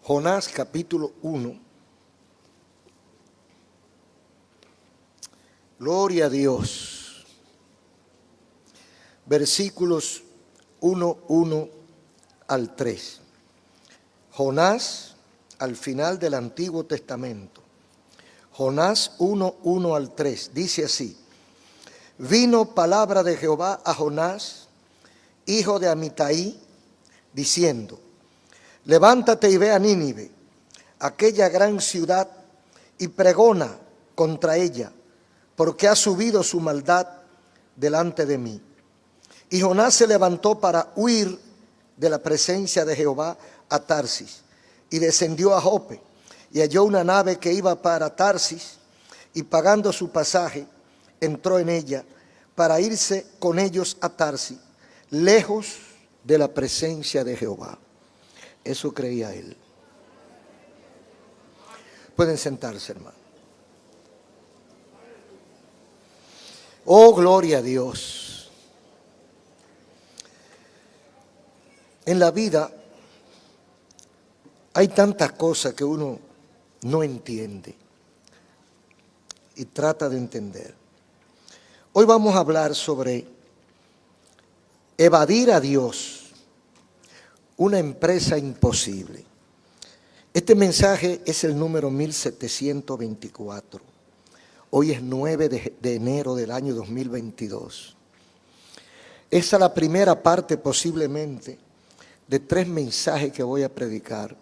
Jonás capítulo 1. Gloria a Dios. Versículos 1 al 3. Jonás al final del Antiguo Testamento. Jonás 1 al 3. Dice así: Vino palabra de Jehová a Jonás, hijo de Amitai, diciendo: Levántate y ve a Nínive, aquella gran ciudad, y pregona contra ella, porque ha subido su maldad delante de mí. Y Jonás se levantó para huir de la presencia de Jehová a Tarsis, y descendió a Jope, y halló una nave que iba para Tarsis, y pagando su pasaje, entró en ella para irse con ellos a Tarsis, lejos de la presencia de Jehová. Eso creía él. Pueden sentarse, hermano. Oh, gloria a Dios. En la vida hay tantas cosas que uno no entiende y trata de entender. Hoy vamos a hablar sobre evadir a Dios, una empresa imposible. Este mensaje es el número 1724. Hoy es 9 de enero del año 2022. Esa es la primera parte posiblemente de 3 mensajes que voy a predicar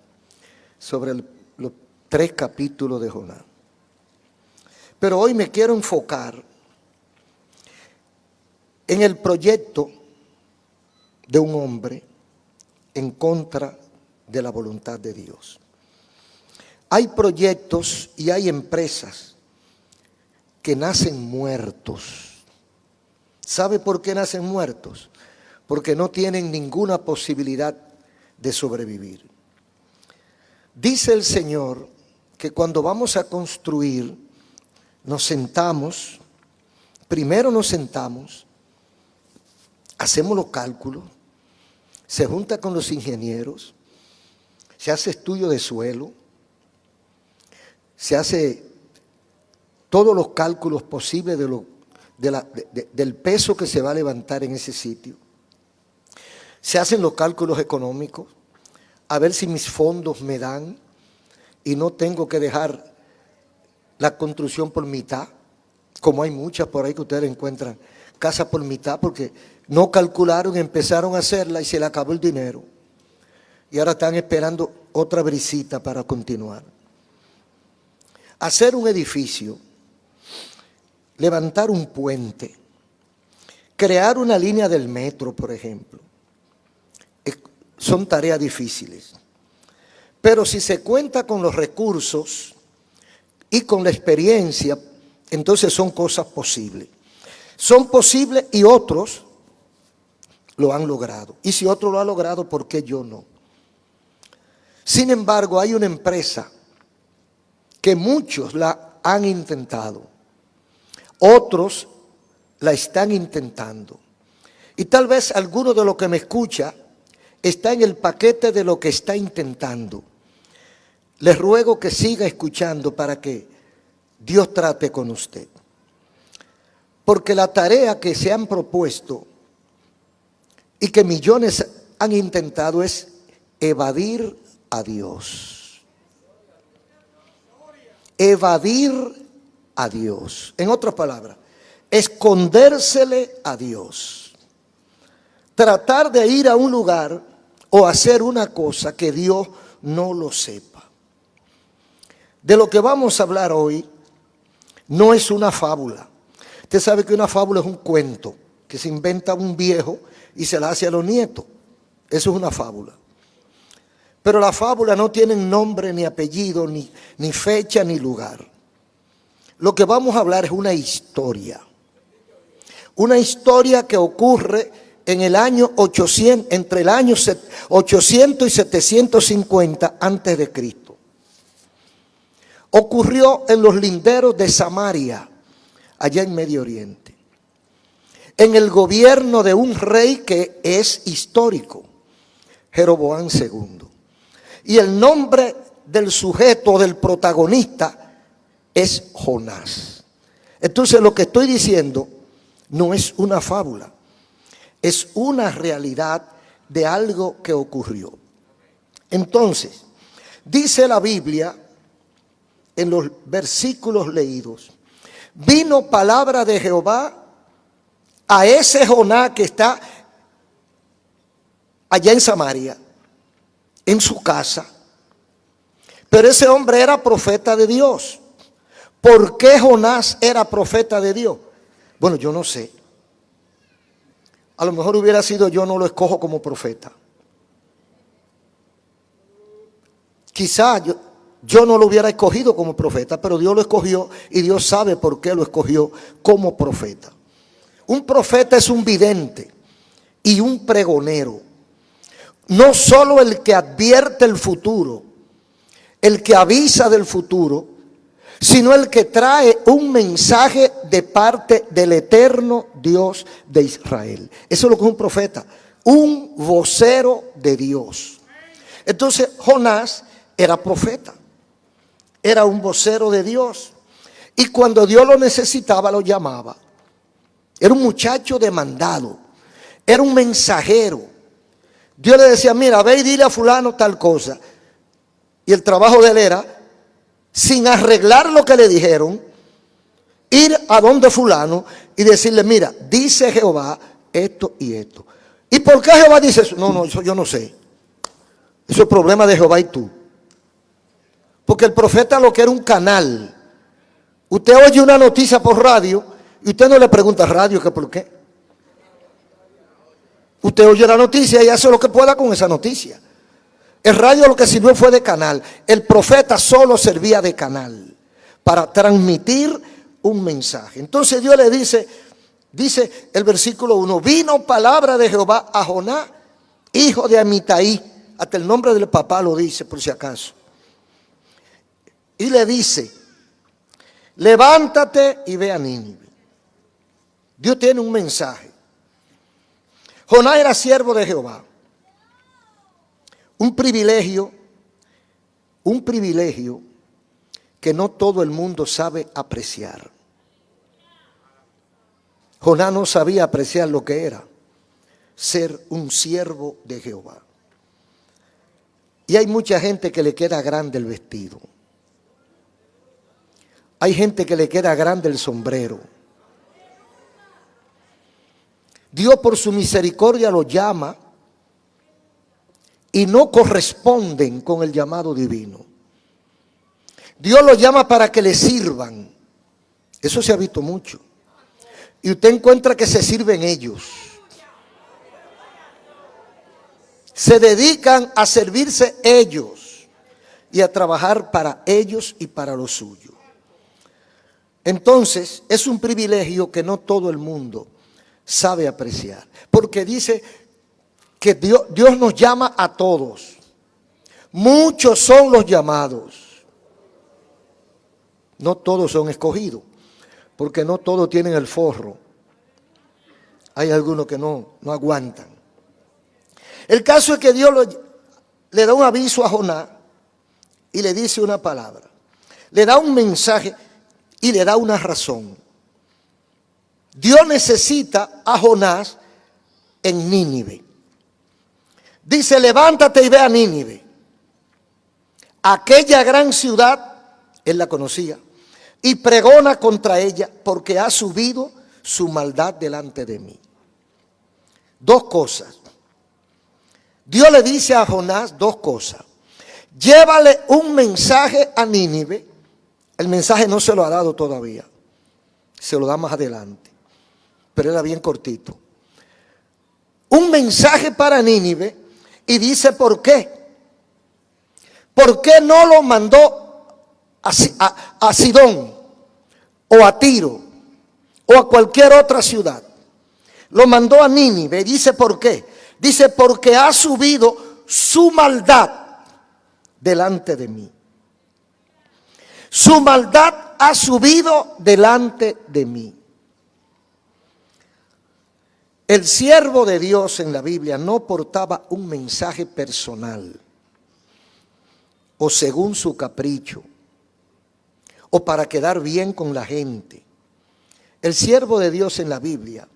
sobre los 3 capítulos de Jonás. Pero hoy me quiero enfocar en el proyecto de un hombre en contra de la voluntad de Dios. Hay proyectos y hay empresas que nacen muertos. ¿Sabe por qué nacen muertos? Porque no tienen ninguna posibilidad de sobrevivir. Dice el Señor que cuando vamos a construir, nos sentamos, primero nos sentamos, hacemos los cálculos, se junta con los ingenieros, se hace estudio de suelo, se hace todos los cálculos posibles del peso que se va a levantar en ese sitio. Se hacen los cálculos económicos, a ver si mis fondos me dan y no tengo que dejar la construcción por mitad, como hay muchas por ahí que ustedes encuentran casa por mitad porque no calcularon, empezaron a hacerla y se le acabó el dinero. Y ahora están esperando otra brisita para continuar. Hacer un edificio, levantar un puente, crear una línea del metro, por ejemplo, son tareas difíciles. Pero si se cuenta con los recursos y con la experiencia, entonces son cosas posibles. Son posibles y otros lo han logrado. Y si otro lo ha logrado, ¿por qué yo no? Sin embargo, hay una empresa que muchos la han intentado. Otros la están intentando. Y tal vez alguno de los que me escucha está en el paquete de lo que está intentando. Les ruego que siga escuchando para que Dios trate con usted. Porque la tarea que se han propuesto y que millones han intentado es evadir a Dios. Evadir a Dios. En otras palabras, escondérsele a Dios. Tratar de ir a un lugar o hacer una cosa que Dios no lo sepa. De lo que vamos a hablar hoy no es una fábula. Usted sabe que una fábula es un cuento que se inventa un viejo y se la hace a los nietos. Eso es una fábula. Pero las fábulas no tienen nombre, ni apellido, ni fecha, ni lugar. Lo que vamos a hablar es una historia. Una historia que ocurre en el año 800, entre el año 800 y 750 antes de Cristo. Ocurrió en los linderos de Samaria, allá en Medio Oriente, en el gobierno de un rey que es histórico, Jeroboam II. Y el nombre del sujeto, del protagonista, es Jonás. Entonces lo que estoy diciendo no es una fábula, es una realidad de algo que ocurrió. Entonces, dice la Biblia en los versículos leídos, vino palabra de Jehová a ese Jonás que está allá en Samaria, en su casa. Pero ese hombre era profeta de Dios. ¿Por qué Jonás era profeta de Dios? Bueno, yo no sé. A lo mejor hubiera sido yo, no lo escojo como profeta. Quizá yo no lo hubiera escogido como profeta, pero Dios lo escogió y Dios sabe por qué lo escogió como profeta. Un profeta es un vidente y un pregonero. No solo el que advierte el futuro, el que avisa del futuro, sino el que trae un mensaje de parte del eterno Dios de Israel. Eso es lo que es un profeta, un vocero de Dios. Entonces Jonás era profeta, era un vocero de Dios, y cuando Dios lo necesitaba lo llamaba. Era un muchacho demandado, era un mensajero. Dios le decía, mira, ve y dile a fulano tal cosa. Y el trabajo de él era, sin arreglar lo que le dijeron, ir a donde fulano y decirle, mira, dice Jehová esto y esto. ¿Y por qué Jehová dice eso? No, eso yo no sé. Eso es problema de Jehová y tú. Porque el profeta lo que era un canal. Usted oye una noticia por radio y usted no le pregunta a radio que por qué. Usted oye la noticia y hace lo que pueda con esa noticia. El radio lo que sirvió fue de canal. El profeta solo servía de canal para transmitir un mensaje. Entonces Dios le dice el versículo 1, vino palabra de Jehová a Jonás, hijo de Amitai. Hasta el nombre del papá lo dice por si acaso. Y le dice, levántate y ve a Nínive. Dios tiene un mensaje. Jonás era siervo de Jehová. Un privilegio que no todo el mundo sabe apreciar. Jonás no sabía apreciar lo que era ser un siervo de Jehová. Y hay mucha gente que le queda grande el vestido. Hay gente que le queda grande el sombrero. Dios por su misericordia los llama y no corresponden con el llamado divino. Dios los llama para que le sirvan. Eso se ha visto mucho. Y usted encuentra que se sirven ellos. Se dedican a servirse ellos y a trabajar para ellos y para lo suyo. Entonces, es un privilegio que no todo el mundo sabe apreciar. Porque dice que Dios nos llama a todos. Muchos son los llamados. No todos son escogidos, porque no todos tienen el forro. Hay algunos que no aguantan. El caso es que Dios le da un aviso a Jonás y le dice una palabra. Le da un mensaje y le da una razón. Dios necesita a Jonás en Nínive. Dice, levántate y ve a Nínive. Aquella gran ciudad, él la conocía, y pregona contra ella porque ha subido su maldad delante de mí. Dos cosas. Dios le dice a Jonás dos cosas. Llévale un mensaje a Nínive. El mensaje no se lo ha dado todavía. Se lo da más adelante. Pero era bien cortito. Un mensaje para Nínive y dice ¿por qué? ¿Por qué no lo mandó a Sidón o a Tiro o a cualquier otra ciudad? Lo mandó a Nínive y dice ¿por qué? Dice porque ha subido su maldad delante de mí. Su maldad ha subido delante de mí. El siervo de Dios en la Biblia no portaba un mensaje personal. o según su capricho, o para quedar bien con la gente. El siervo de Dios en la Biblia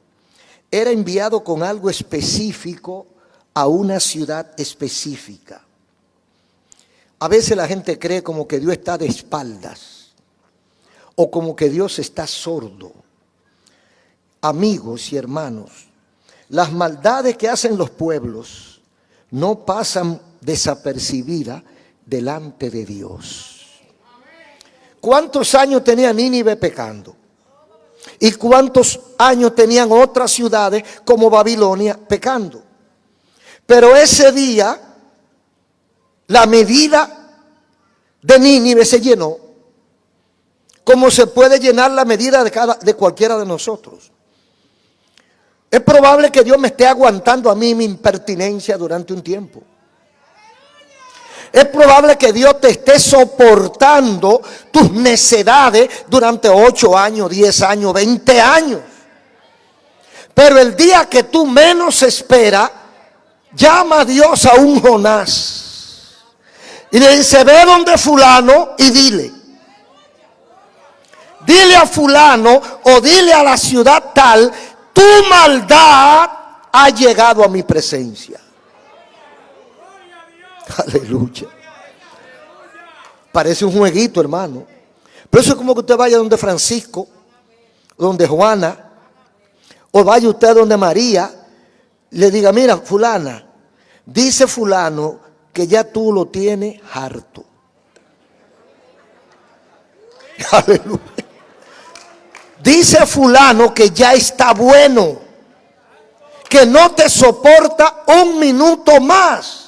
era enviado con algo específico a una ciudad específica. A veces la gente cree como que Dios está de espaldas o como que Dios está sordo. Amigos y hermanos, las maldades que hacen los pueblos no pasan desapercibidas delante de Dios. ¿Cuántos años tenía Nínive pecando? ¿Y cuántos años tenían otras ciudades como Babilonia pecando? Pero ese día la medida de Nínive se llenó, como se puede llenar la medida de cualquiera de nosotros. Es probable que Dios me esté aguantando a mí mi impertinencia durante un tiempo. Es probable que Dios te esté soportando tus necedades durante 8 años, 10 años, 20 años. Pero el día que tú menos esperas, llama a Dios a un Jonás y le dice: ve donde fulano y dile a fulano o dile a la ciudad tal, tu maldad ha llegado a mi presencia. Aleluya. Parece un jueguito, hermano. Pero eso es como que usted vaya donde Francisco, donde Juana, o vaya usted donde María, le diga: mira, fulana, dice fulano que ya tú lo tienes harto. Aleluya. Dice fulano que ya está bueno, que no te soporta un minuto más.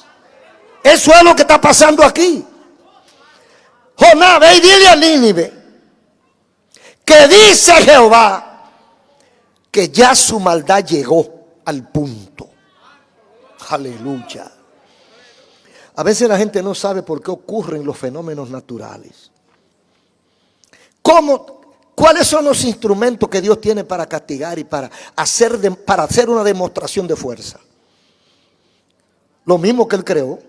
Eso es lo que está pasando aquí. Jonás, ve y dile a Nínive que dice Jehová que ya su maldad llegó al punto. Aleluya. A veces la gente no sabe por qué ocurren los fenómenos naturales. ¿Cuáles son los instrumentos que Dios tiene para castigar y para hacer una demostración de fuerza? Lo mismo que Él creó.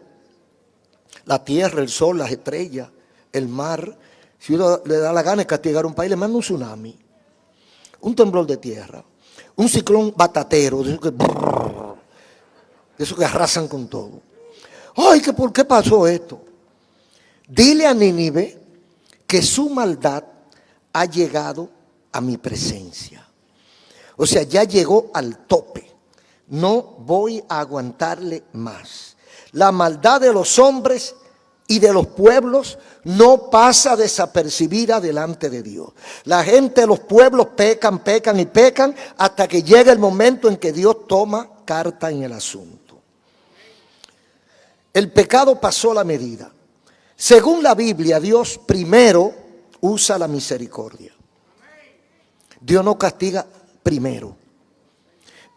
La tierra, el sol, las estrellas, el mar. Si uno le da la gana de castigar a un país, le manda un tsunami, un temblor de tierra, un ciclón batatero, de esos que arrasan con todo. Ay, ¿por qué pasó esto? Dile a Nínive que su maldad ha llegado a mi presencia. O sea, ya llegó al tope. No voy a aguantarle más. La maldad de los hombres y de los pueblos no pasa desapercibida delante de Dios. La gente de los pueblos pecan y pecan hasta que llega el momento en que Dios toma carta en el asunto. El pecado pasó la medida. Según la Biblia, Dios primero usa la misericordia. Dios no castiga primero.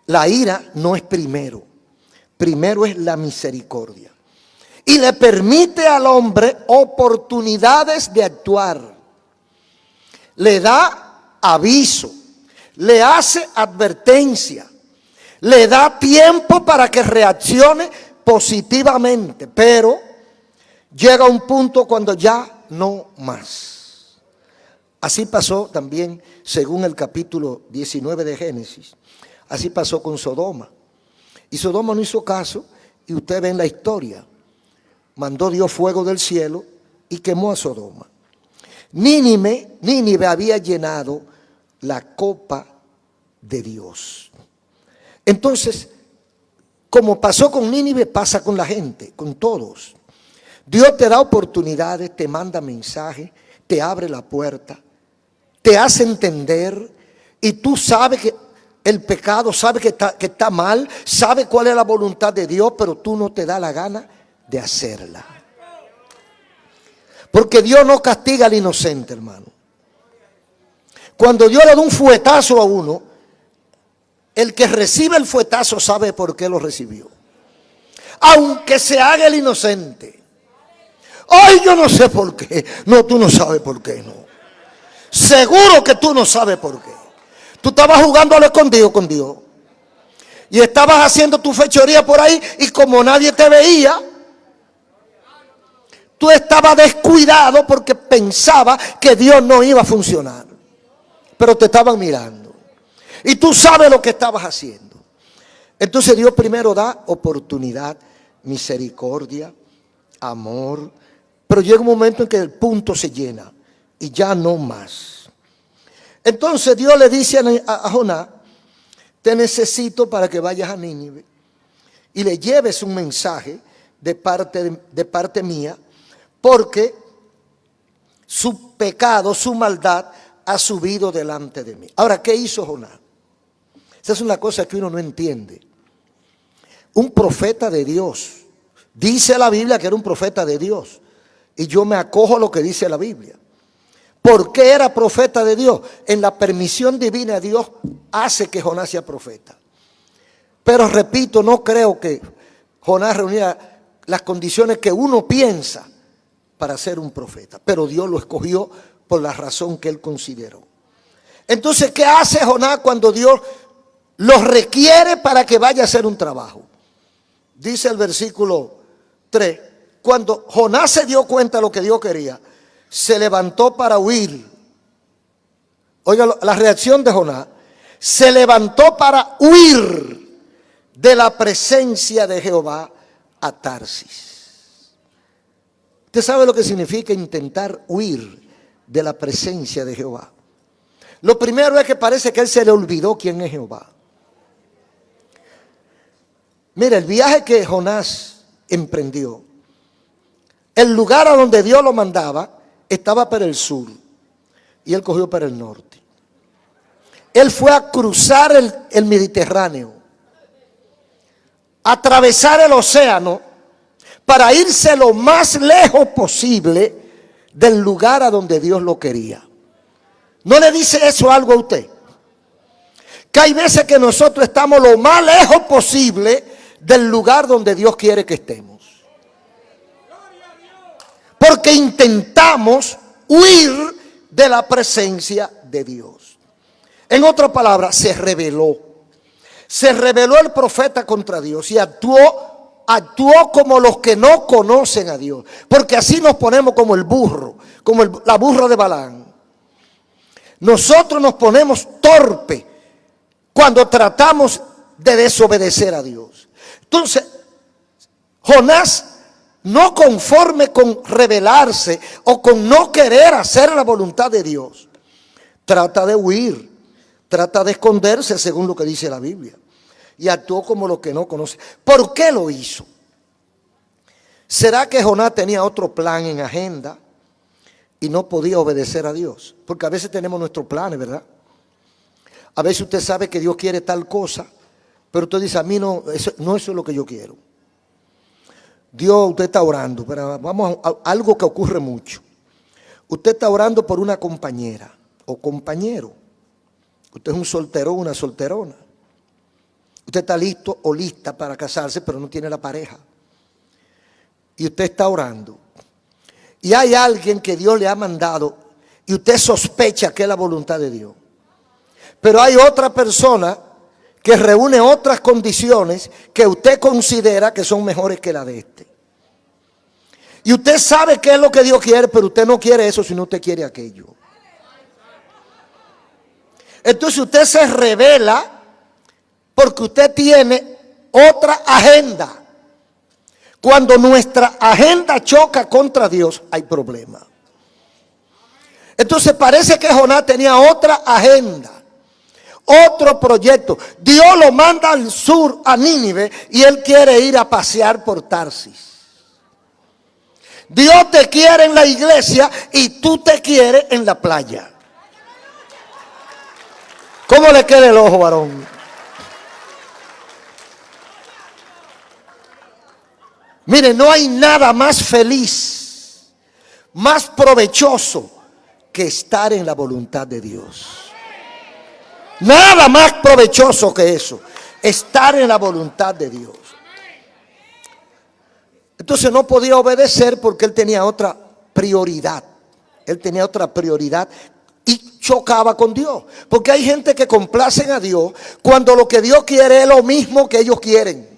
La ira no es primero. Primero es la misericordia. Y le permite al hombre oportunidades de actuar. Le da aviso. Le hace advertencia. Le da tiempo para que reaccione positivamente. Pero llega un punto cuando ya no más. Así pasó también, según el capítulo 19 de Génesis. Así pasó con Sodoma. Y Sodoma no hizo caso, y usted ve en la historia, mandó Dios fuego del cielo y quemó a Sodoma. Nínive había llenado la copa de Dios. Entonces, como pasó con Nínive, pasa con la gente, con todos. Dios te da oportunidades, te manda mensajes, te abre la puerta, te hace entender, y tú sabes que el pecado, sabe que está mal, sabe cuál es la voluntad de Dios, pero tú no te da la gana de hacerla. Porque Dios no castiga al inocente, hermano. Cuando Dios le da un fuetazo a uno, el que recibe el fuetazo sabe por qué lo recibió. Aunque se haga el inocente. Ay, yo no sé por qué. No, tú no sabes por qué, no. Seguro que tú no sabes por qué. Tú estabas jugando al escondido con Dios. Y estabas haciendo tu fechoría por ahí. Y como nadie te veía, tú estabas descuidado porque pensaba que Dios no iba a funcionar. Pero te estaban mirando. Y tú sabes lo que estabas haciendo. Entonces Dios primero da oportunidad, misericordia, amor. Pero llega un momento en que el punto se llena y ya no más. Entonces Dios le dice a Jonás: te necesito para que vayas a Nínive y le lleves un mensaje de parte mía, porque su pecado, su maldad ha subido delante de mí. Ahora, ¿qué hizo Jonás? Esa es una cosa que uno no entiende. Un profeta de Dios, dice la Biblia que era un profeta de Dios, y yo me acojo a lo que dice la Biblia. ¿Por qué era profeta de Dios? En la permisión divina Dios hace que Jonás sea profeta. Pero repito, no creo que Jonás reunía las condiciones que uno piensa para ser un profeta, pero Dios lo escogió por la razón que él consideró. Entonces, ¿qué hace Jonás cuando Dios lo requiere para que vaya a hacer un trabajo? Dice el versículo 3, cuando Jonás se dio cuenta de lo que Dios quería, se levantó para huir. Oiga la reacción de Jonás: se levantó para huir de la presencia de Jehová a Tarsis. ¿Usted sabe lo que significa intentar huir de la presencia de Jehová? Lo primero es que parece que él se le olvidó quién es Jehová. Mira, el viaje que Jonás emprendió, el lugar a donde Dios lo mandaba estaba para el sur y él cogió para el norte. Él fue a cruzar el Mediterráneo, atravesar el océano para irse lo más lejos posible del lugar a donde Dios lo quería. ¿No le dice eso algo a usted? Que hay veces que nosotros estamos lo más lejos posible del lugar donde Dios quiere que estemos. Porque intentamos huir de la presencia de Dios. En otras palabras, se rebeló. Se rebeló el profeta contra Dios y actuó como los que no conocen a Dios. Porque así nos ponemos como el burro, como la burra de Balaam. Nosotros nos ponemos torpe cuando tratamos de desobedecer a Dios. Entonces, Jonás, no conforme con rebelarse o con no querer hacer la voluntad de Dios, trata de huir, trata de esconderse según lo que dice la Biblia. Y actuó como lo que no conoce. ¿Por qué lo hizo? ¿Será que Jonás tenía otro plan en agenda y no podía obedecer a Dios? Porque a veces tenemos nuestros planes, ¿verdad? A veces usted sabe que Dios quiere tal cosa, pero usted dice: a mí no, eso es lo que yo quiero. Dios, usted está orando, pero vamos a algo que ocurre mucho. Usted está orando por una compañera o compañero. Usted es un solterón, una solterona. Usted está listo o lista para casarse, pero no tiene la pareja. Y usted está orando. Y hay alguien que Dios le ha mandado y usted sospecha que es la voluntad de Dios. Pero hay otra persona que reúne otras condiciones que usted considera que son mejores que la de este. Y usted sabe qué es lo que Dios quiere, pero usted no quiere eso, sino usted quiere aquello. Entonces usted se revela porque usted tiene otra agenda. Cuando nuestra agenda choca contra Dios, hay problema. Entonces parece que Jonás tenía otra agenda, otro proyecto. Dios lo manda al sur, a Nínive, y él quiere ir a pasear por Tarsis. Dios te quiere en la iglesia y tú te quieres en la playa. ¿Cómo le queda el ojo, varón? Mire, no hay nada más feliz, más provechoso que estar en la voluntad de Dios. Nada más provechoso que eso, estar en la voluntad de Dios. Entonces no podía obedecer porque él tenía otra prioridad. Él tenía otra prioridad y chocaba con Dios. Porque hay gente que complacen a Dios cuando lo que Dios quiere es lo mismo que ellos quieren.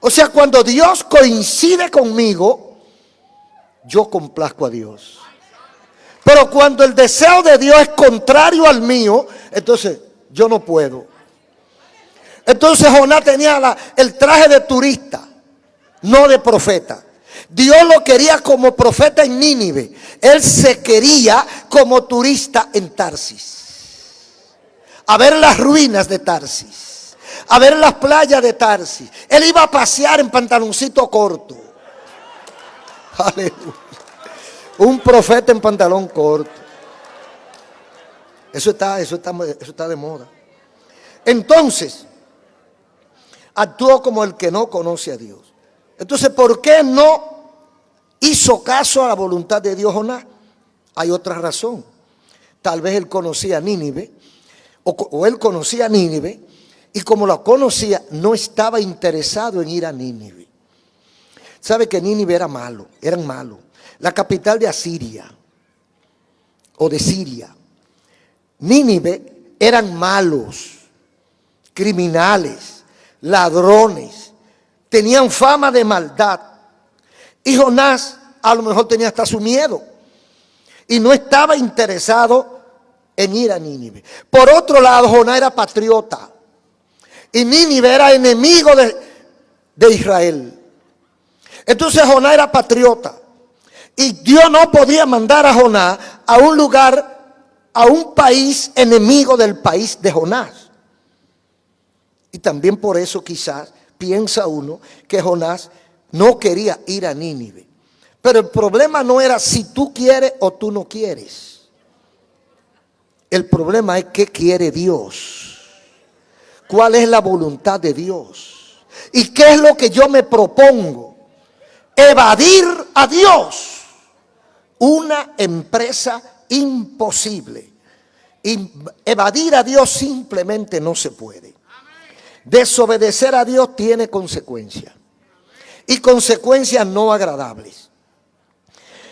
O sea, cuando Dios coincide conmigo, yo complazco a Dios. Pero cuando el deseo de Dios es contrario al mío, entonces yo no puedo. Entonces Jonás tenía el traje de turista, no de profeta. Dios lo quería como profeta en Nínive. Él se quería como turista en Tarsis, a ver las ruinas de Tarsis, a ver las playas de Tarsis. Él iba a pasear en pantaloncito corto. Aleluya. Un profeta en pantalón corto. Eso está de moda. Entonces, actuó como el que no conoce a Dios. Entonces, ¿por qué no hizo caso a la voluntad de Dios Jonás? Hay otra razón. Tal vez él conocía a Nínive, o él conocía a Nínive, y como lo conocía, no estaba interesado en ir a Nínive. Sabe que Nínive eran malos. La capital de Asiria, o de Siria. Nínive eran malos, criminales, ladrones, tenían fama de maldad. Y Jonás a lo mejor tenía hasta su miedo y no estaba interesado en ir a Nínive. Por otro lado, Jonás era patriota y Nínive era enemigo de Israel. Entonces Jonás era patriota y Dios no podía mandar a Jonás a un lugar, a un país enemigo del país de Jonás. Y también por eso quizás piensa uno que Jonás no quería ir a Nínive. Pero el problema no era si tú quieres o tú no quieres. El problema es qué quiere Dios. ¿Cuál es la voluntad de Dios? ¿Y qué es lo que yo me propongo? Evadir a Dios. Una empresa imposible. Evadir a Dios simplemente no se puede. Desobedecer a Dios tiene consecuencias. Y consecuencias no agradables.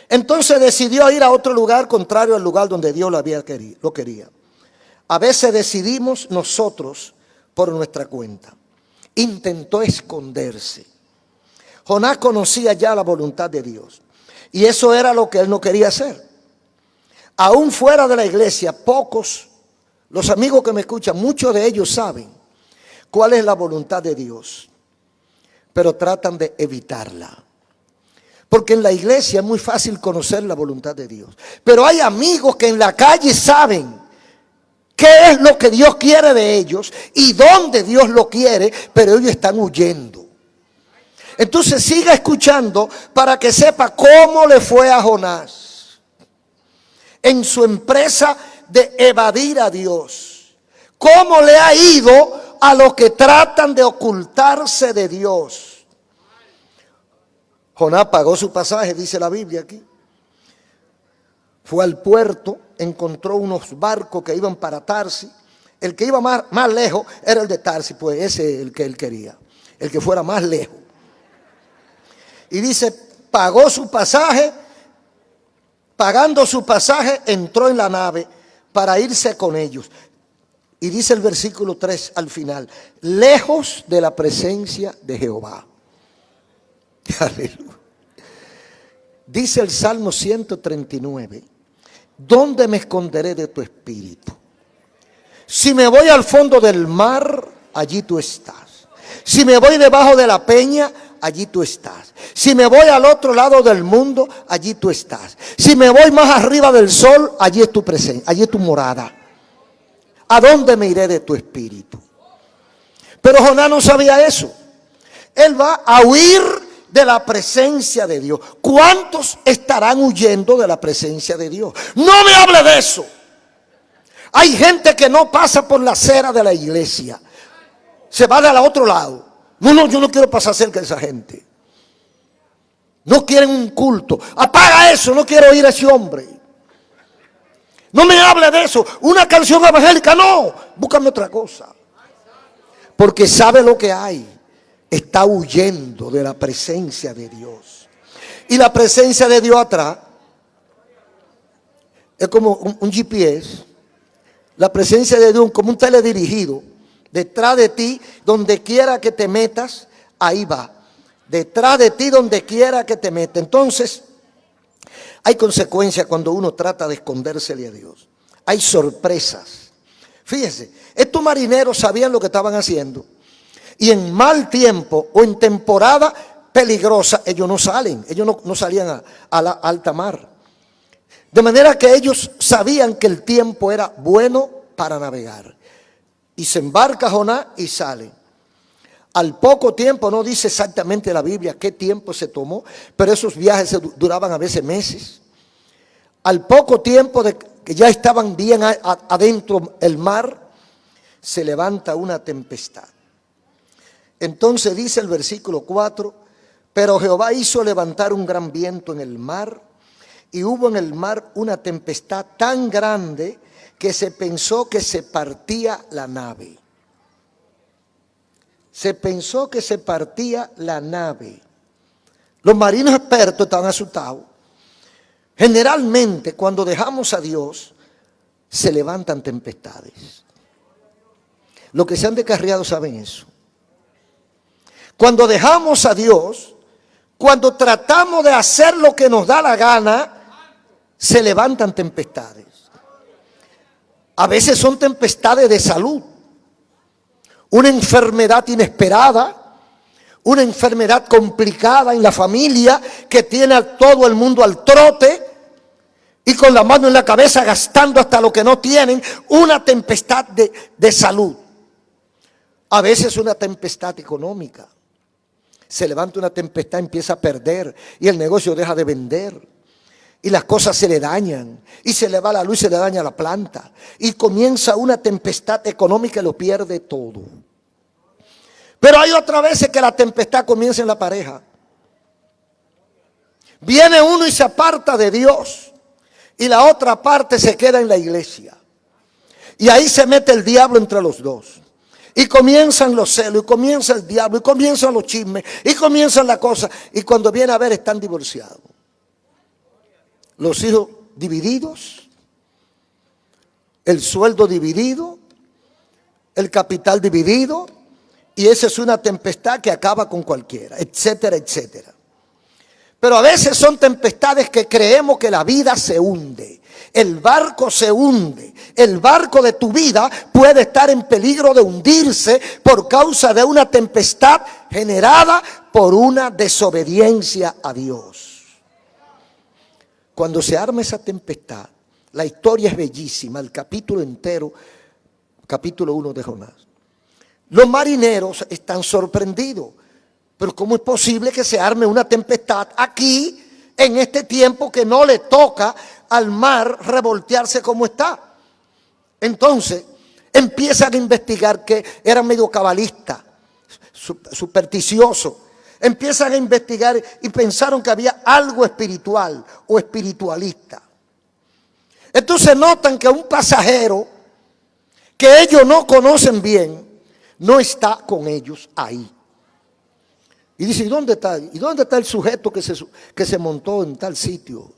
Entonces decidió ir a otro lugar contrario al lugar donde Dios lo quería. A veces decidimos nosotros por nuestra cuenta. Intentó esconderse. Jonás conocía ya la voluntad de Dios. Y eso era lo que él no quería hacer. Aún fuera de la iglesia, pocos, los amigos que me escuchan, muchos de ellos saben cuál es la voluntad de Dios, pero tratan de evitarla. Porque en la iglesia es muy fácil conocer la voluntad de Dios. Pero hay amigos que en la calle saben qué es lo que Dios quiere de ellos y dónde Dios lo quiere, pero ellos están huyendo. Entonces siga escuchando para que sepa cómo le fue a Jonás en su empresa de evadir a Dios. Cómo le ha ido a los que tratan de ocultarse de Dios. Jonás pagó su pasaje, dice la Biblia aquí. Fue al puerto, encontró unos barcos que iban para Tarsis. El que iba más lejos era el de Tarsis, pues ese es el que él quería, el que fuera más lejos. Y dice, pagó su pasaje, pagando su pasaje, entró en la nave para irse con ellos. Y dice el versículo 3 al final, lejos de la presencia de Jehová. Aleluya. Dice el Salmo 139, ¿dónde me esconderé de tu espíritu? Si me voy al fondo del mar, allí tú estás. Si me voy debajo de la peña, allí tú estás. Si me voy al otro lado del mundo, allí tú estás. Si me voy más arriba del sol, allí es tu presencia, allí es tu morada. ¿A dónde me iré de tu espíritu? Pero Jonás no sabía eso. Él va a huir de la presencia de Dios. ¿Cuántos estarán huyendo de la presencia de Dios? No me hable de eso. Hay gente que no pasa por la acera de la iglesia. Se va del otro lado. No, yo no quiero pasar cerca de esa gente. No quieren un culto. Apaga eso, no quiero oír a ese hombre. No me hable de eso. Una canción evangélica, no. Búscame otra cosa. Porque sabe lo que hay. Está huyendo de la presencia de Dios. Y la presencia de Dios atrás es como un GPS. La presencia de Dios como un teledirigido. Detrás de ti, donde quiera que te metas, ahí va. Detrás de ti, donde quiera que te metas. Entonces, Hay consecuencias cuando uno trata de escondérsele a Dios. Hay sorpresas. Fíjese, estos marineros sabían lo que estaban haciendo. Y en mal tiempo o en temporada peligrosa, ellos no salen. Ellos no salían a la alta mar. De manera que ellos sabían que el tiempo era bueno para navegar. Y se embarca Jonás y sale. Al poco tiempo, no dice exactamente la Biblia qué tiempo se tomó, pero esos viajes duraban a veces meses. Al poco tiempo de que ya estaban bien adentro el mar, se levanta una tempestad. Entonces dice el versículo 4, pero Jehová hizo levantar un gran viento en el mar, y hubo en el mar una tempestad tan grande que se pensó que se partía la nave. Se pensó que se partía la nave. Los marinos expertos estaban asustados. Generalmente, cuando dejamos a Dios, se levantan tempestades. Los que se han descarriado saben eso. Cuando dejamos a Dios, cuando tratamos de hacer lo que nos da la gana, se levantan tempestades. A veces son tempestades de salud. Una enfermedad inesperada, una enfermedad complicada en la familia que tiene a todo el mundo al trote y con la mano en la cabeza gastando hasta lo que no tienen, una tempestad de salud. A veces una tempestad económica. Se levanta una tempestad, empieza a perder y el negocio deja de vender. Y las cosas se le dañan, y se le va la luz, se le daña la planta, y comienza una tempestad económica y lo pierde todo. Pero hay otras veces que la tempestad comienza en la pareja. Viene uno y se aparta de Dios, y la otra parte se queda en la iglesia. Y ahí se mete el diablo entre los dos. Y comienzan los celos, y comienza el diablo, y comienzan los chismes, y comienzan las cosas. Y cuando viene a ver, están divorciados. Los hijos divididos, el sueldo dividido, el capital dividido, y esa es una tempestad que acaba con cualquiera, etcétera, etcétera. Pero a veces son tempestades que creemos que la vida se hunde, el barco se hunde, el barco de tu vida puede estar en peligro de hundirse por causa de una tempestad generada por una desobediencia a Dios. Cuando se arma esa tempestad, la historia es bellísima, el capítulo entero, capítulo 1 de Jonás. Los marineros están sorprendidos, pero ¿cómo es posible que se arme una tempestad aquí, en este tiempo que no le toca al mar revoltearse como está? Entonces, empiezan a investigar que eran medio cabalistas, supersticiosos. Empiezan a investigar y pensaron que había algo espiritual o espiritualista. Entonces notan que un pasajero que ellos no conocen bien no está con ellos ahí. Y dice, ¿y dónde está? ¿Y dónde está el sujeto que se montó en tal sitio?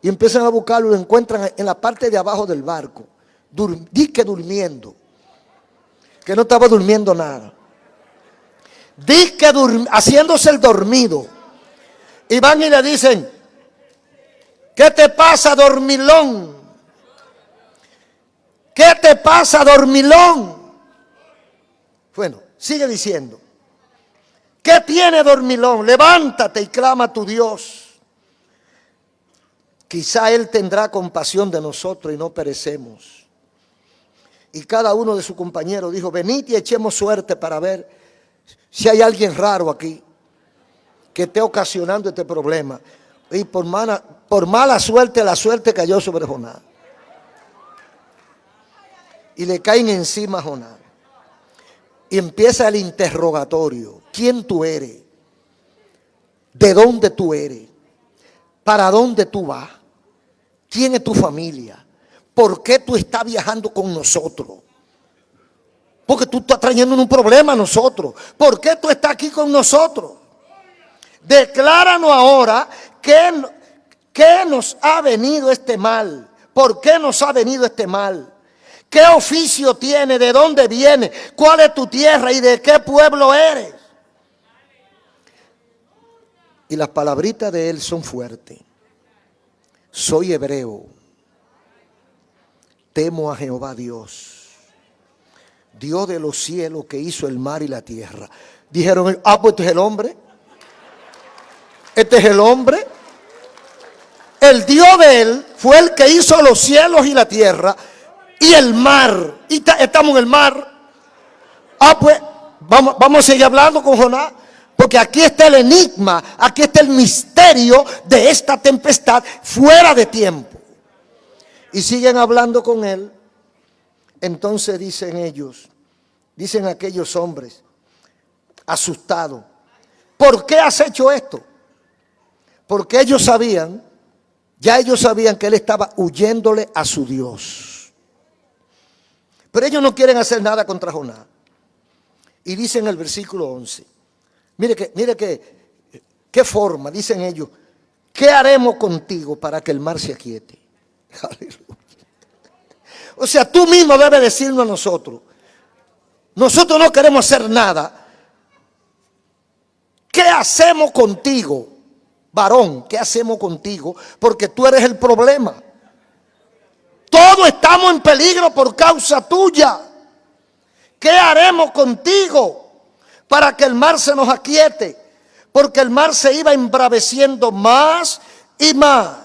Y empiezan a buscarlo y lo encuentran en la parte de abajo del barco, dique durmiendo, que no estaba durmiendo nada. Dice haciéndose el dormido. Y van y le dicen, ¿qué te pasa, dormilón? ¿Qué te pasa, dormilón? Bueno, sigue diciendo, ¿qué tiene, dormilón? Levántate y clama a tu Dios. Quizá Él tendrá compasión de nosotros y no perecemos. Y cada uno de sus compañeros dijo, venid y echemos suerte para ver si hay alguien raro aquí que esté ocasionando este problema. Y por mala suerte, la suerte cayó sobre Jonás. Y le caen encima a Jonás. Y empieza el interrogatorio. ¿Quién tú eres? ¿De dónde tú eres? ¿Para dónde tú vas? ¿Quién es tu familia? ¿Por qué tú estás viajando con nosotros? Porque tú estás trayendo un problema a nosotros. ¿Por qué tú estás aquí con nosotros? Decláranos ahora qué nos ha venido este mal. ¿Por qué nos ha venido este mal? ¿Qué oficio tiene? ¿De dónde viene? ¿Cuál es tu tierra y de qué pueblo eres? Y las palabritas de él son fuertes. soy hebreo, temo a Jehová Dios, Dios de los cielos que hizo el mar y la tierra. Dijeron, pues este es el hombre. Este es el hombre. El Dios de él fue el que hizo los cielos y la tierra y el mar. Y estamos en el mar. Pues vamos a seguir hablando con Jonás. Porque aquí está el enigma, aquí está el misterio de esta tempestad fuera de tiempo. Y siguen hablando con él. Entonces dicen ellos, dicen aquellos hombres, asustados, ¿por qué has hecho esto? Porque ellos sabían, ya ellos sabían que él estaba huyéndole a su Dios. Pero ellos no quieren hacer nada contra Jonás. Y dice en el versículo 11, mire qué forma, dicen ellos, ¿qué haremos contigo para que el mar se aquiete? Aleluya. O sea, tú mismo debes decirnos a nosotros, nosotros no queremos hacer nada. ¿Qué hacemos contigo, varón? ¿Qué hacemos contigo? Porque tú eres el problema. Todos estamos en peligro por causa tuya. ¿Qué haremos contigo para que el mar se nos aquiete? Porque el mar se iba embraveciendo más y más.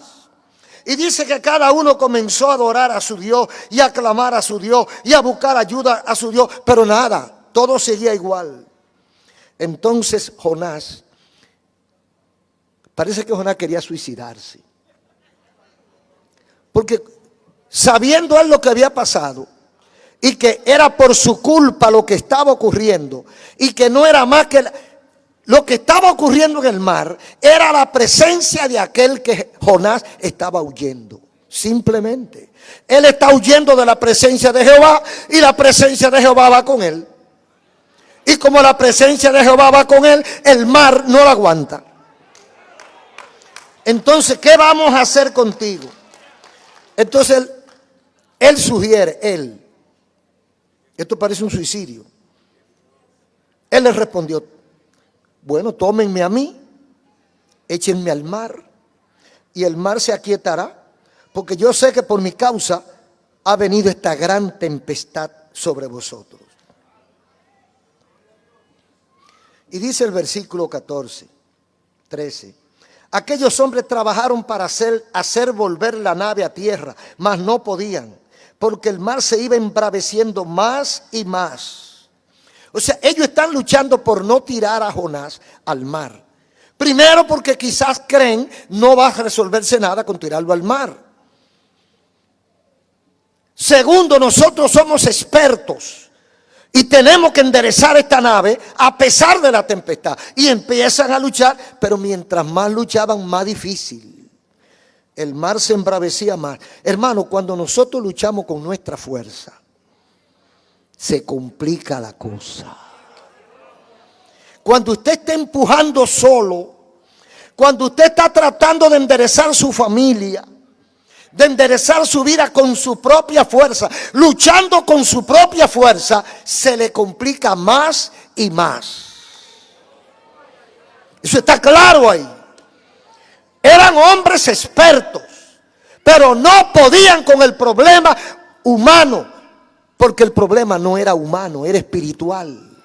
Y dice que cada uno comenzó a adorar a su Dios y a clamar a su Dios y a buscar ayuda a su Dios. Pero nada, todo seguía igual. Entonces Jonás, parece que Jonás quería suicidarse. Porque sabiendo él lo que había pasado y que era por su culpa lo que estaba ocurriendo y que no era más que lo que estaba ocurriendo en el mar, era la presencia de aquel que Jonás estaba huyendo. Simplemente. Él está huyendo de la presencia de Jehová y la presencia de Jehová va con él. Y como la presencia de Jehová va con él, el mar no la aguanta. Entonces, ¿qué vamos a hacer contigo? Entonces, él sugiere, esto parece un suicidio. Él le respondió, bueno, tómenme a mí, échenme al mar, y el mar se aquietará, porque yo sé que por mi causa ha venido esta gran tempestad sobre vosotros. Y dice el versículo 13, aquellos hombres trabajaron para hacer volver la nave a tierra, mas no podían, porque el mar se iba embraveciendo más y más. O sea, ellos están luchando por no tirar a Jonás al mar. Primero porque quizás creen no va a resolverse nada con tirarlo al mar. Segundo, nosotros somos expertos y tenemos que enderezar esta nave a pesar de la tempestad. Y empiezan a luchar, pero mientras más luchaban, más difícil. El mar se embravecía más. Hermano, cuando nosotros luchamos con nuestra fuerza, se complica la cosa. Cuando usted está empujando solo, cuando usted está tratando de enderezar su familia, de enderezar su vida con su propia fuerza, luchando con su propia fuerza, se le complica más y más. Eso está claro ahí. Eran hombres expertos, pero no podían con el problema humano. Porque el problema no era humano, era espiritual.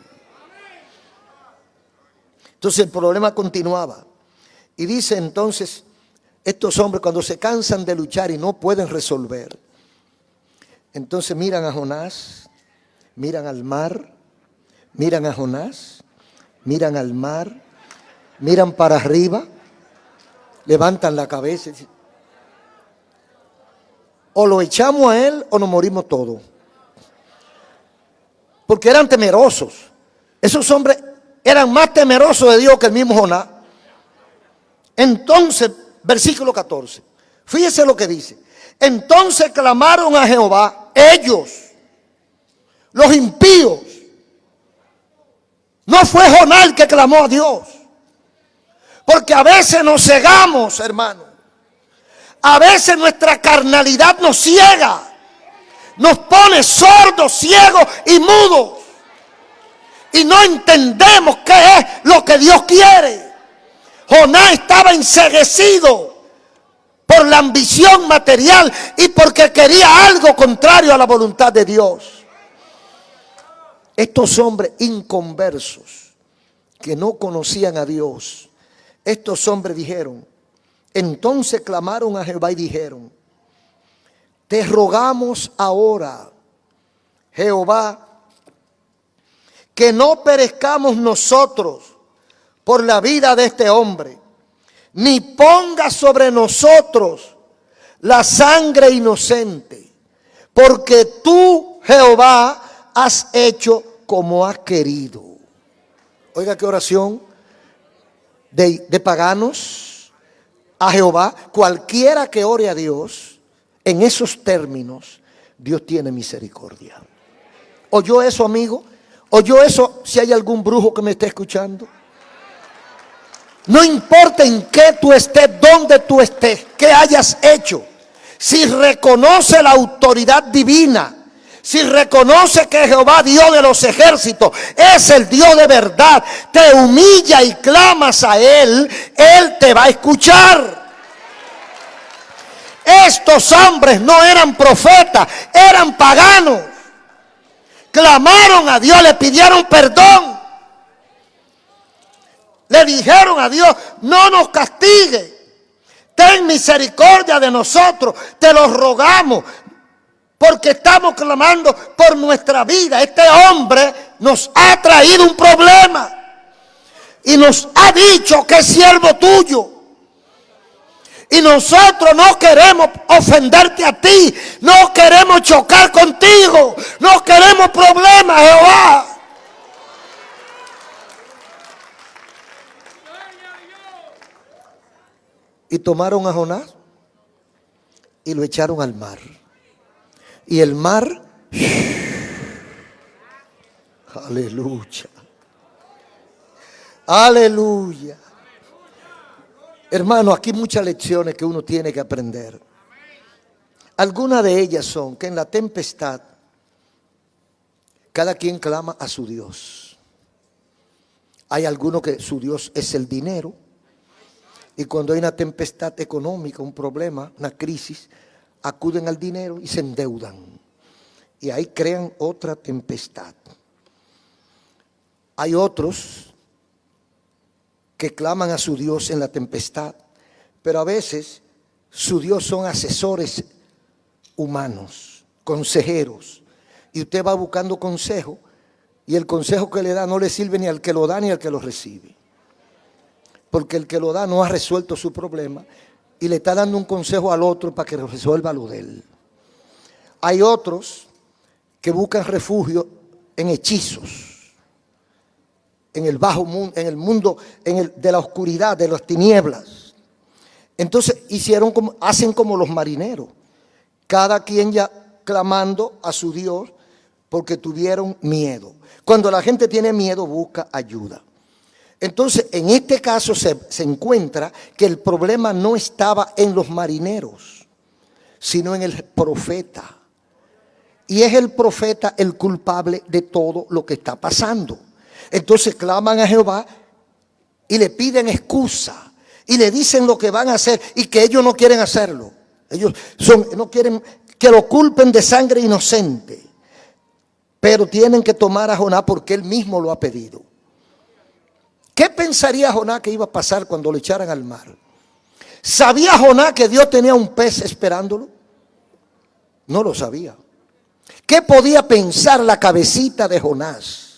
Entonces el problema continuaba. Y dice entonces, estos hombres cuando se cansan de luchar y no pueden resolver, entonces miran a Jonás, miran al mar, miran a Jonás, miran al mar, miran para arriba, levantan la cabeza y dicen, o lo echamos a él o nos morimos todos. Porque eran temerosos. Esos hombres eran más temerosos de Dios que el mismo Jonás. Entonces, versículo 14. Fíjese lo que dice. Entonces clamaron a Jehová, ellos, los impíos. No fue Jonás el que clamó a Dios. Porque a veces nos cegamos, hermano. A veces nuestra carnalidad nos ciega. Nos pone sordos, ciegos y mudos. Y no entendemos qué es lo que Dios quiere. Jonás estaba enceguecido por la ambición material y porque quería algo contrario a la voluntad de Dios. Estos hombres inconversos que no conocían a Dios, estos hombres dijeron, entonces clamaron a Jehová y dijeron, te rogamos ahora, Jehová, que no perezcamos nosotros por la vida de este hombre, ni ponga sobre nosotros la sangre inocente, porque tú, Jehová, has hecho como has querido. Oiga qué oración de paganos a Jehová. Cualquiera que ore a Dios en esos términos, Dios tiene misericordia. ¿Oyó eso, amigo? ¿Oyó eso si hay algún brujo que me esté escuchando? No importa en qué tú estés, dónde tú estés, qué hayas hecho. Si reconoce la autoridad divina, si reconoce que Jehová, Dios de los ejércitos, es el Dios de verdad, te humilla y clamas a Él, Él te va a escuchar. Estos hombres no eran profetas, eran paganos. Clamaron a Dios, le pidieron perdón. Le dijeron a Dios, no nos castigue, ten misericordia de nosotros, te lo rogamos, porque estamos clamando por nuestra vida. Este hombre nos ha traído un problema y nos ha dicho que es siervo tuyo. Y nosotros no queremos ofenderte a ti, no queremos chocar contigo, no queremos problemas, Jehová. Y tomaron a Jonás y lo echaron al mar. Y el mar, aleluya, aleluya. Hermano, aquí hay muchas lecciones que uno tiene que aprender. Algunas de ellas son que en la tempestad cada quien clama a su Dios. Hay algunos que su Dios es el dinero. Y cuando hay una tempestad económica, un problema, una crisis, acuden al dinero y se endeudan. Y ahí crean otra tempestad. Hay otros que claman a su Dios en la tempestad, pero a veces su Dios son asesores humanos, consejeros. Y usted va buscando consejo y el consejo que le da no le sirve ni al que lo da ni al que lo recibe. Porque el que lo da no ha resuelto su problema y le está dando un consejo al otro para que resuelva lo de él. Hay otros que buscan refugio en hechizos, en el bajo mundo, en el mundo de la oscuridad, de las tinieblas. Entonces hacen como los marineros, cada quien ya clamando a su Dios porque tuvieron miedo. Cuando la gente tiene miedo, busca ayuda. Entonces, en este caso se encuentra que el problema no estaba en los marineros, sino en el profeta. Y es el profeta el culpable de todo lo que está pasando. Entonces claman a Jehová y le piden excusa y le dicen lo que van a hacer y que ellos no quieren hacerlo. Ellos no quieren que lo culpen de sangre inocente, pero tienen que tomar a Jonás porque él mismo lo ha pedido. ¿Qué pensaría Jonás que iba a pasar cuando lo echaran al mar? ¿Sabía Jonás que Dios tenía un pez esperándolo? No lo sabía. ¿Qué podía pensar la cabecita de Jonás?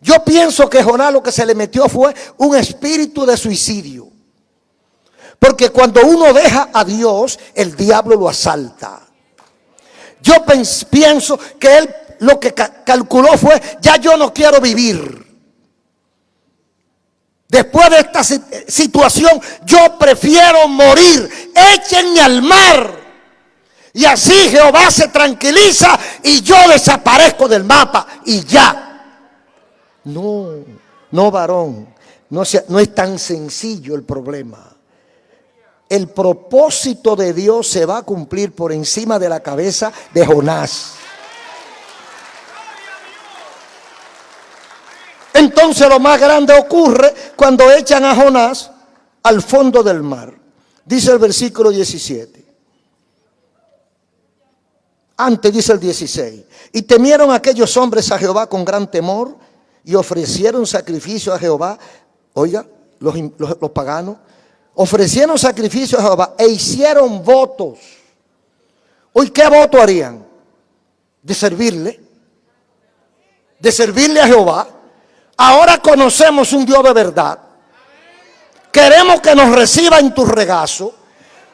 Yo pienso que Jonás lo que se le metió fue un espíritu de suicidio. Porque cuando uno deja a Dios, el diablo lo asalta. Yo pienso que él lo que calculó fue, ya yo no quiero vivir. Después de esta situación, yo prefiero morir. Échenme al mar. Y así Jehová se tranquiliza y yo desaparezco del mapa y ya. No varón, no es tan sencillo el problema. El propósito de Dios se va a cumplir por encima de la cabeza de Jonás. Entonces lo más grande ocurre cuando echan a Jonás al fondo del mar. Dice el versículo 17. Antes dice el 16. Y temieron aquellos hombres a Jehová con gran temor y ofrecieron sacrificio a Jehová. Oiga, los paganos ofrecieron sacrificio a Jehová e hicieron votos. Hoy, ¿qué voto harían? De servirle a Jehová. Ahora conocemos un Dios de verdad. Queremos que nos reciba en tu regazo.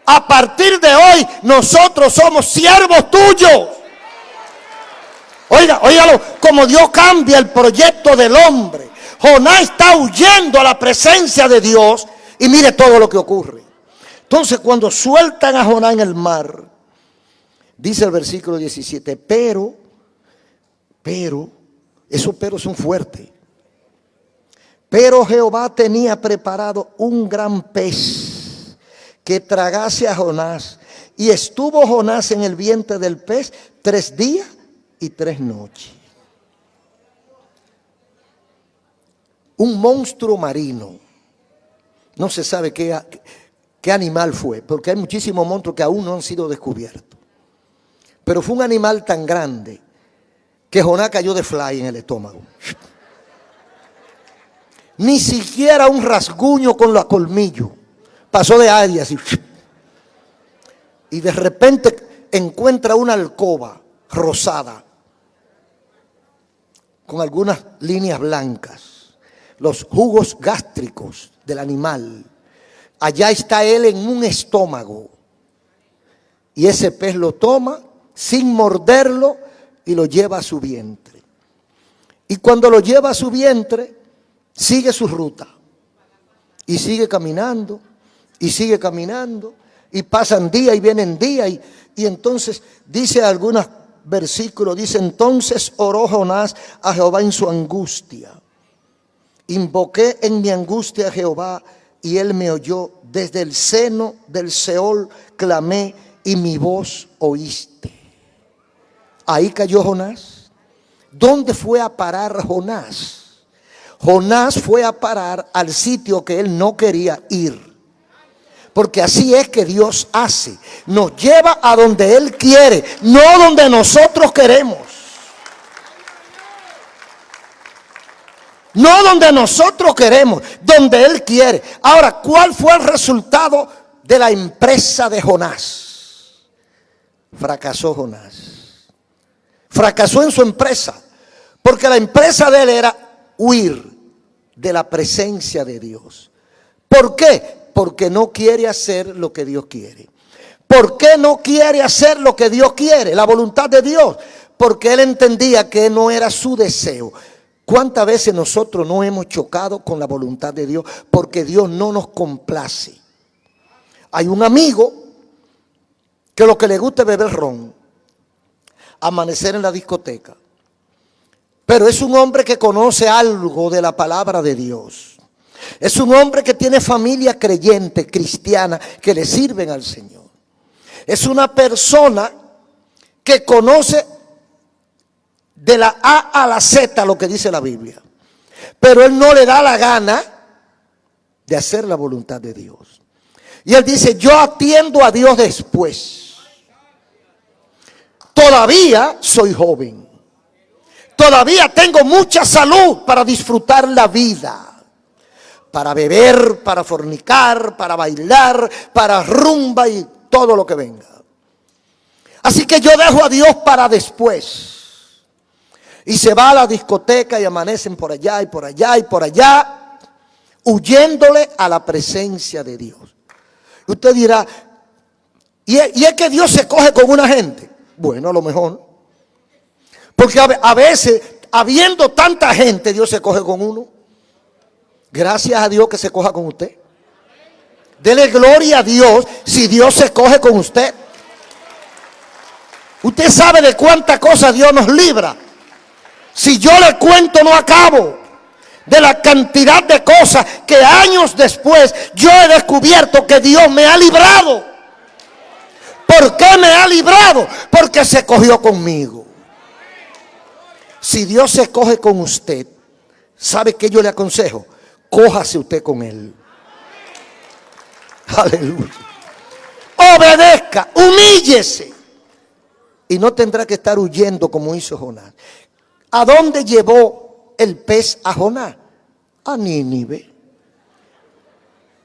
A partir de hoy nosotros somos siervos tuyos. Óigalo, como Dios cambia el proyecto del hombre. Jonás está huyendo a la presencia de Dios y mire todo lo que ocurre. Entonces, cuando sueltan a Jonás en el mar, dice el versículo 17, pero, esos peros son fuertes. Pero Jehová tenía preparado un gran pez que tragase a Jonás. Y estuvo Jonás en el vientre del pez 3 días y 3 noches. Un monstruo marino. No se sabe qué animal fue, porque hay muchísimos monstruos que aún no han sido descubiertos. Pero fue un animal tan grande que Jonás cayó de fly en el estómago. Ni siquiera un rasguño con los colmillos. Pasó de área así. Y de repente encuentra una alcoba rosada con algunas líneas blancas. Los jugos gástricos del animal. Allá está él en un estómago. Y ese pez lo toma sin morderlo y lo lleva a su vientre. Y cuando lo lleva a su vientre, sigue su ruta. Y sigue caminando. Y sigue caminando. Y pasan días y vienen días. Y entonces dice algunos versículos. Dice, entonces oró Jonás a Jehová en su angustia. Invoqué en mi angustia a Jehová y él me oyó. Desde el seno del Seol clamé y mi voz oíste. Ahí cayó Jonás. ¿Dónde fue a parar Jonás? Jonás fue a parar al sitio que él no quería ir. Porque así es que Dios hace. Nos lleva a donde Él quiere, no donde nosotros queremos. No donde nosotros queremos, donde Él quiere. Ahora, ¿cuál fue el resultado de la empresa de Jonás? Fracasó Jonás. Fracasó en su empresa. Porque la empresa de él era huir de la presencia de Dios. ¿Por qué? Porque no quiere hacer lo que Dios quiere. ¿Por qué no quiere hacer lo que Dios quiere? La voluntad de Dios. Porque él entendía que no era su deseo. ¿Cuántas veces nosotros no hemos chocado con la voluntad de Dios? Porque Dios no nos complace. Hay un amigo que lo que le gusta es beber ron, amanecer en la discoteca. Pero es un hombre que conoce algo de la palabra de Dios. Es un hombre que tiene familia creyente, cristiana, que le sirven al Señor. Es una persona que conoce de la A a la Z lo que dice la Biblia. Pero él no le da la gana de hacer la voluntad de Dios. Y él dice, yo atiendo a Dios después. Todavía soy joven. Todavía tengo mucha salud para disfrutar la vida. Para beber, para fornicar, para bailar, para rumba y todo lo que venga. Así que yo dejo a Dios para después. Y se va a la discoteca y amanecen por allá y por allá y por allá, huyéndole a la presencia de Dios. Y usted dirá, ¿y es que Dios se coge con una gente? Bueno, a lo mejor. Porque a veces, habiendo tanta gente, Dios se coge con uno. Gracias a Dios que se coja con usted. Dele gloria a Dios si Dios se coge con usted. Usted sabe de cuántas cosas Dios nos libra. Si yo le cuento no acabo. De la cantidad de cosas que años después yo he descubierto que Dios me ha librado. ¿Por qué me ha librado? Porque se cogió conmigo. Si Dios se coge con usted, ¿sabe qué yo le aconsejo? Cójase usted con él. Aleluya. obedezca, humíllese. Y no tendrá que estar huyendo como hizo Jonás. ¿A dónde llevó el pez a Jonás? A Nínive.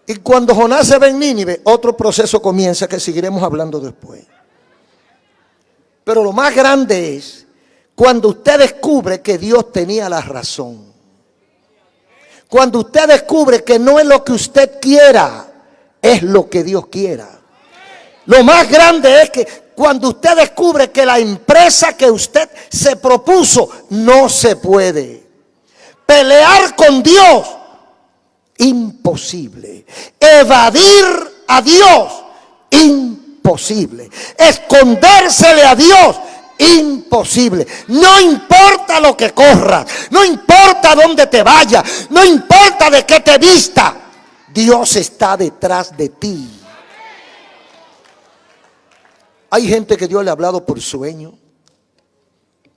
Y cuando Jonás se ve en Nínive, otro proceso comienza que seguiremos hablando después. Pero lo más grande es cuando usted descubre que Dios tenía la razón. Cuando usted descubre que no es lo que usted quiera, es lo que Dios quiera. Lo más grande es que cuando usted descubre que la empresa que usted se propuso no se puede. Pelear con Dios, imposible. Evadir a Dios, imposible. Escondérsele a Dios, imposible. No importa lo que corras, no importa dónde te vayas, no importa de qué te vista, Dios está detrás de ti. Hay gente que Dios le ha hablado por sueño,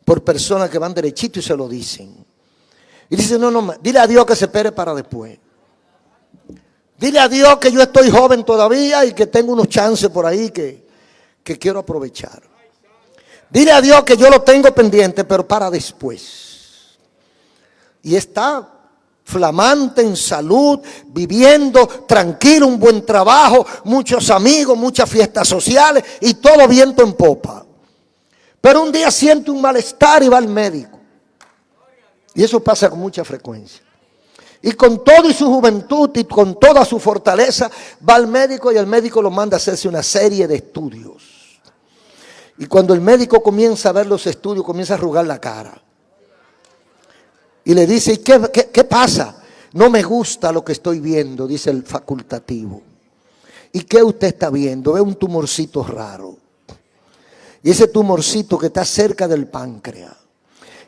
por personas que van derechito y se lo dicen. Y dicen, no, dile a Dios que se espere para después. Dile a Dios que yo estoy joven todavía y que tengo unos chances por ahí que quiero aprovechar. Dile a Dios que yo lo tengo pendiente, pero para después. Y está flamante en salud, viviendo tranquilo, un buen trabajo, muchos amigos, muchas fiestas sociales y todo viento en popa. Pero un día siente un malestar y va al médico. Y eso pasa con mucha frecuencia. Y con toda su juventud y con toda su fortaleza va al médico y el médico lo manda a hacerse una serie de estudios. Y cuando el médico comienza a ver los estudios, comienza a arrugar la cara. Y le dice, ¿y qué pasa? No me gusta lo que estoy viendo, dice el facultativo. ¿Y qué usted está viendo? Ve un tumorcito raro. Y ese tumorcito que está cerca del páncreas.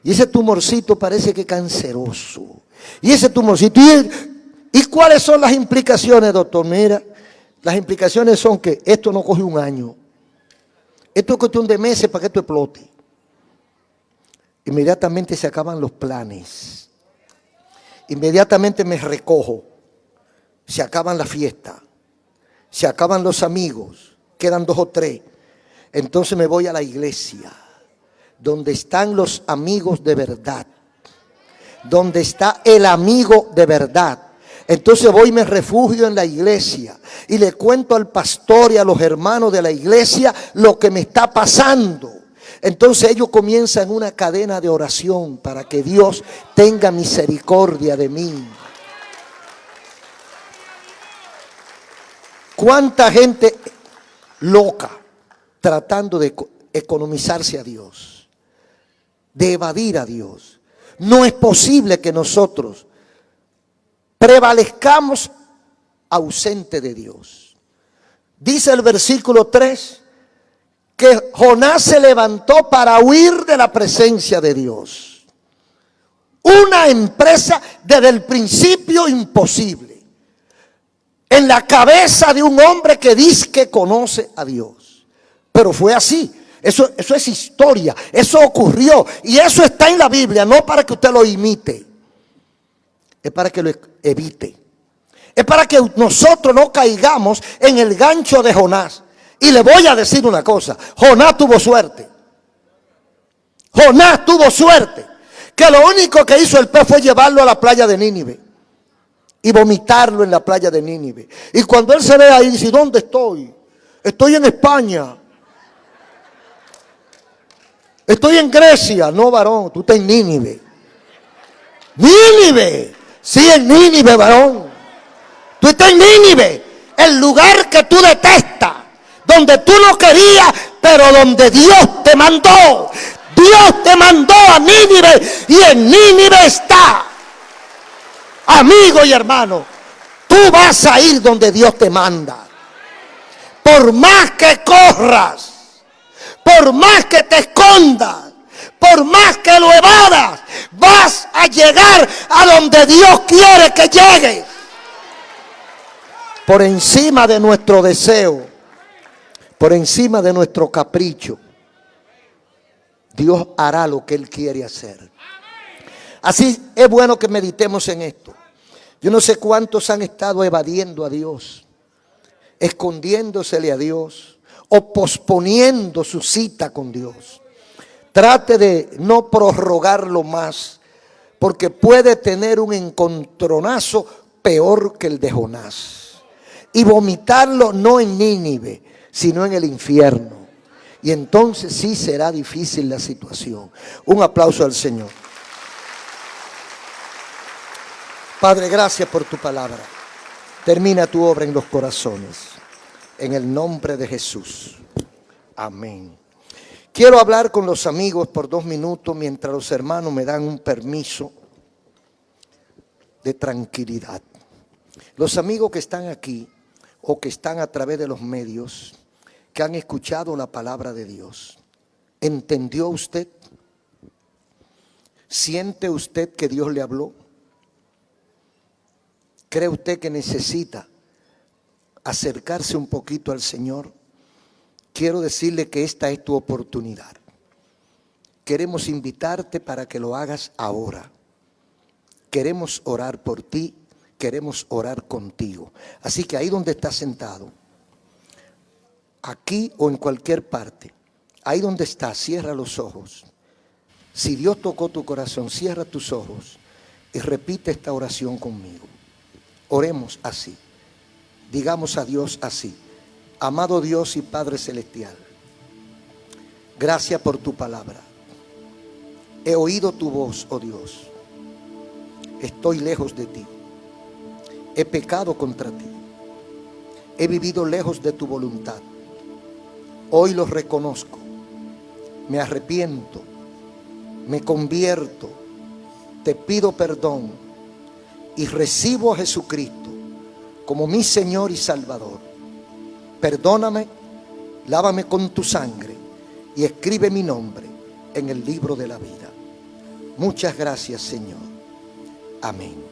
Y ese tumorcito parece que es canceroso. Y ese tumorcito, ¿y cuáles son las implicaciones, doctor? Mira, las implicaciones son que esto no coge un año. Esto es cuestión de meses para que esto explote. Inmediatamente se acaban los planes. Inmediatamente me recojo. Se acaban las fiestas. Se acaban los amigos. Quedan 2 o 3. Entonces me voy a la iglesia, donde están los amigos de verdad. Donde está el amigo de verdad. Entonces voy y me refugio en la iglesia y le cuento al pastor y a los hermanos de la iglesia lo que me está pasando. Entonces ellos comienzan una cadena de oración para que Dios tenga misericordia de mí. ¿Cuánta gente loca tratando de economizarse a Dios, de evadir a Dios? No es posible que nosotros prevalezcamos ausente de Dios. Dice el versículo 3 que Jonás se levantó para huir de la presencia de Dios. Una empresa desde el principio imposible. En la cabeza de un hombre que dice que conoce a Dios. Pero fue así. Eso es historia. Eso ocurrió. Y eso está en la Biblia. No para que usted lo imite. Es para que lo evite. Es para que nosotros no caigamos en el gancho de Jonás. Y le voy a decir una cosa. Jonás tuvo suerte. Jonás tuvo suerte. Que lo único que hizo el pez fue llevarlo a la playa de Nínive. Y vomitarlo en la playa de Nínive. Y cuando él se ve ahí, dice, ¿dónde estoy? Estoy en España. Estoy en Grecia. No, varón, tú estás en Nínive. Nínive. Sí, en Nínive, varón. Tú estás en Nínive. El lugar que tú detestas. Donde tú no querías, pero donde Dios te mandó. Dios te mandó a Nínive y en Nínive está. Amigo y hermano, tú vas a ir donde Dios te manda. Por más que corras, por más que te escondas, por más que lo evadas, vas a llegar a donde Dios quiere que llegues. Por encima de nuestro deseo, por encima de nuestro capricho, Dios hará lo que Él quiere hacer. Así es bueno que meditemos en esto. Yo no sé cuántos han estado evadiendo a Dios, escondiéndosele a Dios, o posponiendo su cita con Dios, trate de no prorrogarlo más, porque puede tener un encontronazo peor que el de Jonás y vomitarlo no en Nínive, sino en el infierno. Y entonces sí será difícil la situación. Un aplauso al Señor. Padre, gracias por tu palabra. Termina tu obra en los corazones. En el nombre de Jesús. Amén. Quiero hablar con los amigos por 2 minutos mientras los hermanos me dan un permiso de tranquilidad. Los amigos que están aquí o que están a través de los medios, que han escuchado la palabra de Dios, ¿entendió usted? ¿Siente usted que Dios le habló? ¿Cree usted que necesita acercarse un poquito al Señor? Quiero decirle que esta es tu oportunidad. Queremos invitarte para que lo hagas ahora. Queremos orar por ti, queremos orar contigo. Así que ahí donde estás sentado, aquí o en cualquier parte, ahí donde estás, cierra los ojos. Si Dios tocó tu corazón, cierra tus ojos y repite esta oración conmigo. Oremos así. Digamos a Dios así: amado Dios y Padre Celestial, gracias por tu palabra. He oído tu voz, oh Dios. Estoy lejos de ti. He pecado contra ti. He vivido lejos de tu voluntad. Hoy lo reconozco. Me arrepiento. Me convierto. Te pido perdón y recibo a Jesucristo como mi Señor y Salvador. Perdóname, lávame con tu sangre y escribe mi nombre en el libro de la vida. Muchas gracias, Señor. Amén.